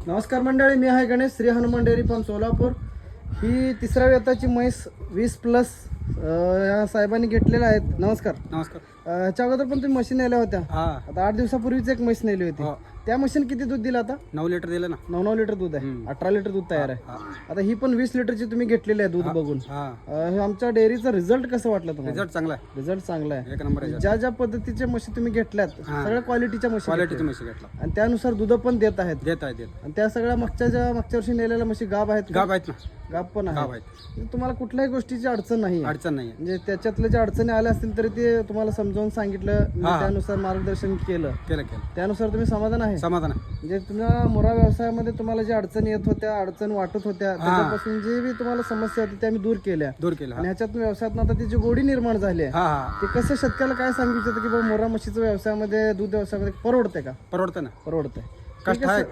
नमस्कार मंडळी, मी आहे गणेश, श्री हनुमान डेअरी फार्म सोलापूर. ही तिसऱ्या वेताची म्हैस 20+ या साहेबांनी घेतलेल्या आहेत. नमस्कार. नमस्कार. ह्याच्या अगोदर पण तुम्ही मशीन नेल्या होत्या. हा, आता 8 दिवसापूर्वीच एक म्हैस नेली होती. हो. त्या मशीन किती दूध दिलं आता? 9 लिटर दिलं ना. 9 लिटर दूध आहे. 18 लिटर दूध तयार आहे. हा, आता ही पण 20 लिटरची तुम्ही घेतलेली आहे दूध बघून. हा. हे आमच्या डेअरीचा रिझल्ट कसं वाटलं तुम्हाला? रिझल्ट चांगला आहे, रिझल्ट चांगला आहे. एक नंबर आहे. ज्या ज्या पद्धतीच्या म्हशी तुम्ही घेतल्यात सगळ्या क्वालिटीच्या म्हशी क्वालिटीची घेतल्या. म्हशी घेतला. आणि त्यानुसार दूध पण देत आहेत. देत आहे. आणि त्या सगळ्या मागच्या वर्षी नेलेल्या म्हशी गाभ आहेत का? गाव आहेत ना. गाभ पण गाव आहे. आहेत. तुम्हाला कुठल्याही गोष्टीची अडचण नाही आहे. अडचण नाही आहे. म्हणजे त्याच्यातल्या ज्या अडचणी आल्या असतील तरी ते तुम्हाला समजावून सांगितलं, म्हणजे त्यानुसार मार्गदर्शन केलं, केलं त्यानुसार तुम्ही समाधान आहे. समाधान आहे. म्हणजे तुम्हाला मुरा व्यवसायामध्ये तुम्हाला ज्या अडचणी येत होत्या, अडचण वाटत होत्या, त्याच्यापासून जे बी तुम्हाला समस्या होती त्या मी दूर केल्या. दूर केलं. आणि ह्याच्यातून व्यवसायात आता ती जी गोडी निर्माण झाली आहे, हा हा, ते कसं शेतकऱ्याला काय सांगू इच्छितं की बाबा मोरा म्हशीचं व्यवसायामध्ये, दूध व्यवसायामध्ये परवडते का? परवडतं ना. परवडतंय. कष्ट आहे.